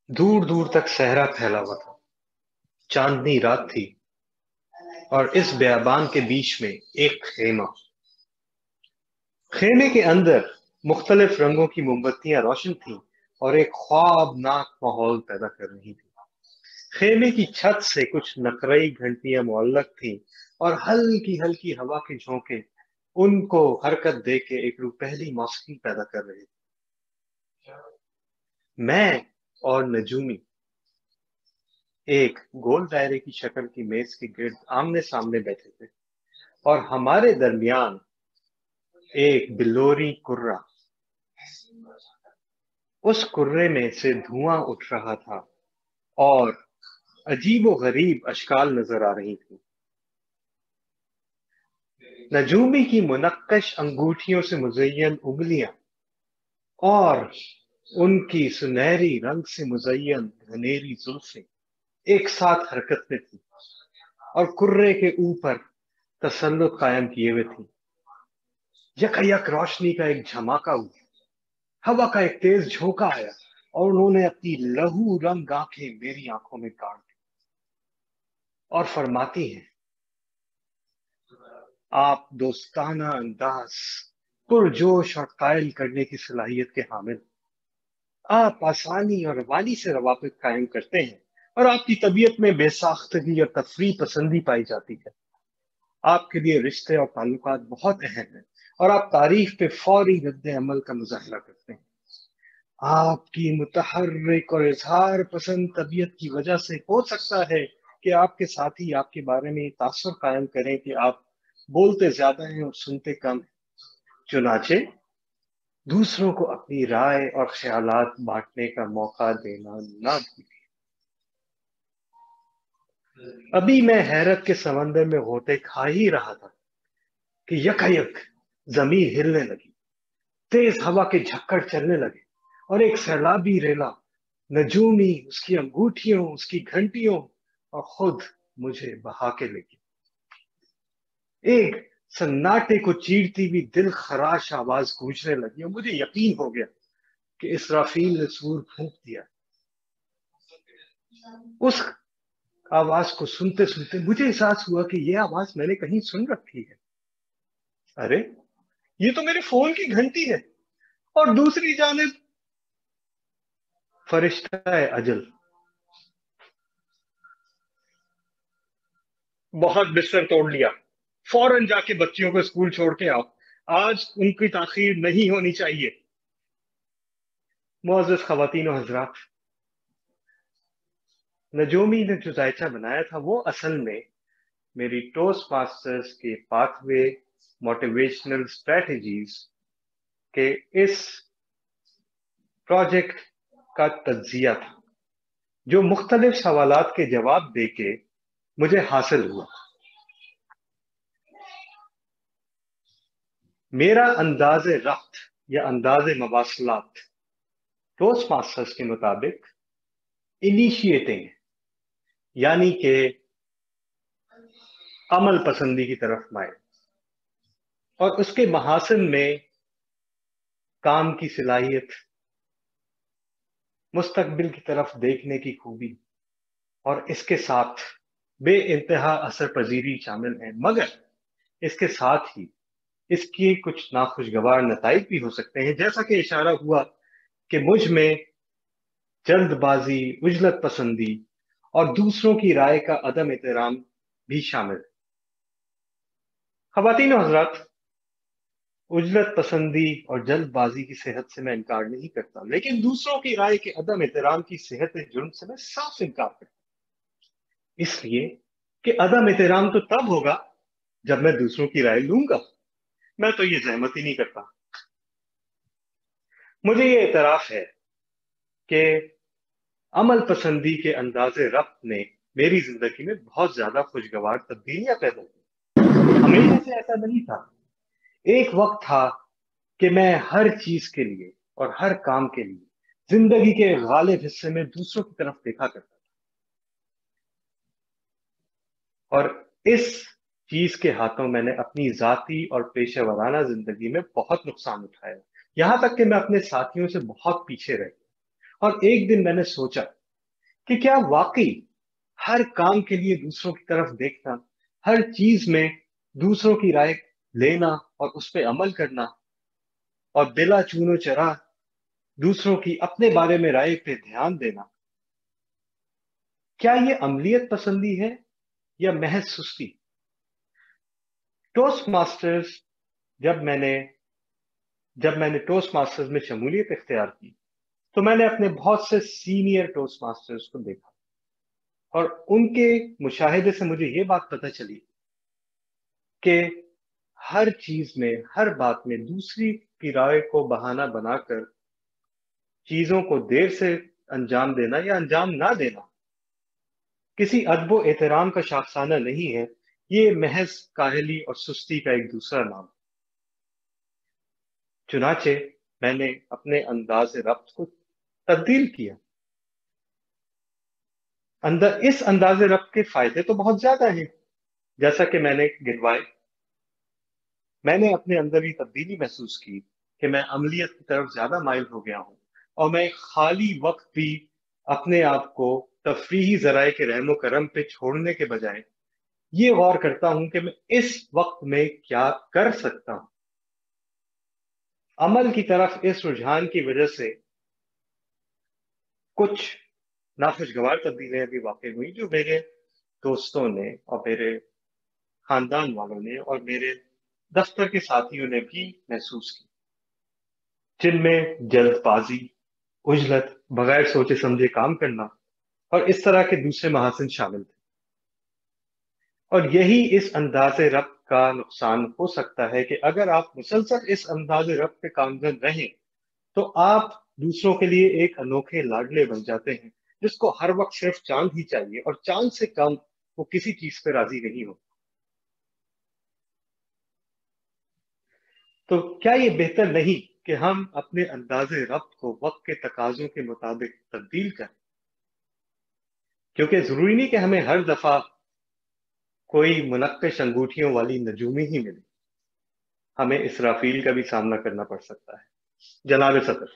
دور دور تک صحرا پھیلا ہوا تھا، چاندنی رات تھی، اور اس بیابان کے بیچ میں ایک خیمہ۔ خیمے کے اندر مختلف رنگوں کی موم بتیاں روشن تھیں اور ایک خوابناک ماحول پیدا کر رہی تھی۔ خیمے کی چھت سے کچھ نقرئی گھنٹیاں معلق تھیں اور ہلکی ہلکی ہوا کے جھونکے ان کو حرکت دے کے ایک روح موسیقی پیدا کر رہے تھے۔ میں اور نجومی ایک گول دائرے کی شکل کی میز کے گرد آمنے سامنے بیٹھے تھے، اور ہمارے درمیان ایک بلوری کرہ۔ اس کرے میں سے دھواں اٹھ رہا تھا اور عجیب و غریب اشکال نظر آ رہی تھی۔ نجومی کی منقش انگوٹھیوں سے مزین انگلیاں اور ان کی سنہری رنگ سے مزین گھنیری زلفیں ایک ساتھ حرکت میں تھی اور کرے کے اوپر تسلط قائم کیے ہوئے تھی۔ یک روشنی کا ایک جھماکا ہوا، ہوا کا ایک تیز جھونکا آیا اور انہوں نے اپنی لہو رنگ آنکھیں میری آنکھوں میں گاڑ دی اور فرماتی ہیں، آپ دوستانہ انداز، پرجوش اور قائل کرنے کی صلاحیت کے حامل، آپ آسانی اور روانی سے روابط قائم کرتے ہیں اور آپ کی طبیعت میں بے ساختگی اور تفریح پسندی پائی جاتی ہے۔ آپ کے لیے رشتے اور تعلقات بہت اہم ہیں اور آپ تعریف پہ فوری رد عمل کا مظاہرہ کرتے ہیں۔ آپ کی متحرک اور اظہار پسند طبیعت کی وجہ سے ہو سکتا ہے کہ آپ کے ساتھی آپ کے بارے میں تاثر قائم کریں کہ آپ بولتے زیادہ ہیں اور سنتے کم ہیں۔ چنانچہ دوسروں کو اپنی رائے اور خیالات بانٹنے کا موقع دینا نہ بھولیں۔ ابھی میں حیرت کے سمندر میں غوطے کھا ہی رہا تھا کہ یک زمین ہلنے لگی، تیز ہوا کے جھکڑ چلنے لگے اور ایک سیلابی ریلا نجومی، اس کی انگوٹھیوں، اس کی گھنٹیوں اور خود مجھے بہا کے لے گئی۔ ایک سناٹے کو چیرتی ہوئی دل خراش آواز گونجنے لگی اور مجھے یقین ہو گیا کہ اسرافیل نے سور پھونک دیا۔ اس آواز کو سنتے سنتے مجھے احساس ہوا کہ یہ آواز میں نے کہیں سن رکھی ہے۔ ارے یہ تو میرے فون کی گھنٹی ہے، اور دوسری جانب فرشتہ اجل۔ بہت بستر توڑ لیا، فوراً جا کے بچیوں کو اسکول چھوڑ کے آؤ، آج ان کی تاخیر نہیں ہونی چاہیے۔ معزز خواتین و حضرات، نجومی نے جو ذائچہ بنایا تھا وہ اصل میں میری ٹوسٹ ماسٹرز کے پاتھ وے موٹیویشنل اسٹریٹجیز کے اس پروجیکٹ کا تجزیہ تھا، جو مختلف سوالات کے جواب دے کے مجھے حاصل ہوا۔ میرا انداز رفت یا انداز مواصلات ٹوسٹ ماسٹرز کے مطابق انیشیٹنگ، یعنی کہ عمل پسندی کی طرف مائل، اور اس کے محاسن میں کام کی صلاحیت، مستقبل کی طرف دیکھنے کی خوبی، اور اس کے ساتھ بے انتہا اثر پذیری شامل ہیں، مگر اس کے ساتھ ہی اس کی کچھ ناخوشگوار نتائج بھی ہو سکتے ہیں، جیسا کہ اشارہ ہوا کہ مجھ میں جلد بازی، عجلت پسندی اور دوسروں کی رائے کا عدم احترام بھی شامل ہے۔ خواتین و حضرات، عجلت پسندی اور جلد بازی کی صحت سے میں انکار نہیں کرتا، لیکن دوسروں کی رائے کے عدم احترام کی صحت جرم سے میں صاف انکار کرتا ہوں، اس لیے کہ عدم احترام تو تب ہوگا جب میں دوسروں کی رائے لوں گا، میں تو یہ زحمت ہی نہیں کرتا۔ مجھے یہ اعتراف ہے کہ عمل پسندی کے انداز رفت نے میری زندگی میں بہت زیادہ خوشگوار تبدیلیاں پیدا کی۔ ہمیشہ سے ایسا نہیں تھا، ایک وقت تھا کہ میں ہر چیز کے لیے اور ہر کام کے لیے زندگی کے غالب حصے میں دوسروں کی طرف دیکھا کرتا تھا، اور اس چیز کے ہاتھوں میں نے اپنی ذاتی اور پیشہ ورانہ زندگی میں بہت نقصان اٹھایا، یہاں تک کہ میں اپنے ساتھیوں سے بہت پیچھے رہ گیا، اور ایک دن میں نے سوچا کہ کیا واقعی ہر کام کے لیے دوسروں کی طرف دیکھنا، ہر چیز میں دوسروں کی رائے لینا اور اس پہ عمل کرنا، اور بلا چون و چرا دوسروں کی اپنے بارے میں رائے پہ دھیان دینا، کیا یہ عملیت پسندی ہے یا محض سستی؟ ٹوسٹ ماسٹرز جب میں نے ٹوسٹ ماسٹرز میں شمولیت اختیار کی تو میں نے اپنے بہت سے سینئر ٹوسٹ ماسٹرز کو دیکھا، اور ان کے مشاہدے سے مجھے یہ بات پتہ چلی کہ ہر چیز میں، ہر بات میں دوسری کی رائے کو بہانہ بنا کر چیزوں کو دیر سے انجام دینا یا انجام نہ دینا کسی ادب و احترام کا شاخسانہ نہیں ہے، یہ محض کاہلی اور سستی کا ایک دوسرا نام۔ چنانچہ میں نے اپنے انداز ربط کو تبدیل کیا۔ اس انداز ربط کے فائدے تو بہت زیادہ ہیں، جیسا کہ میں نے گنوائے۔ میں نے اپنے اندر یہ تبدیلی محسوس کی کہ میں عملیت کی طرف زیادہ مائل ہو گیا ہوں، اور میں خالی وقت بھی اپنے آپ کو تفریحی ذرائع کے رحم و کرم پہ چھوڑنے کے بجائے یہ غور کرتا ہوں کہ میں اس وقت میں کیا کر سکتا ہوں۔ عمل کی طرف اس رجحان کی وجہ سے کچھ ناخوشگوار تبدیلیاں بھی واقع ہوئی، جو میرے دوستوں نے اور میرے خاندان والوں نے اور میرے دفتر کے ساتھیوں نے بھی محسوس کی، جن میں جلد بازی، عجلت، بغیر سوچے سمجھے کام کرنا اور اس طرح کے دوسرے محاسن شامل تھے۔ اور یہی اس انداز ربط کا نقصان ہو سکتا ہے کہ اگر آپ مسلسل اس انداز ربط پہ کامزن رہیں تو آپ دوسروں کے لیے ایک انوکھے لاڈلے بن جاتے ہیں، جس کو ہر وقت صرف چاند ہی چاہیے، اور چاند سے کم وہ کسی چیز پہ راضی نہیں ہو۔ تو کیا یہ بہتر نہیں کہ ہم اپنے انداز ربط کو وقت کے تقاضوں کے مطابق تبدیل کریں؟ کیونکہ ضروری نہیں کہ ہمیں ہر دفعہ کوئی منقش انگوٹھیوں والی نجومی ہی ملے، ہمیں اسرافیل کا بھی سامنا کرنا پڑ سکتا ہے۔ جناب صدر،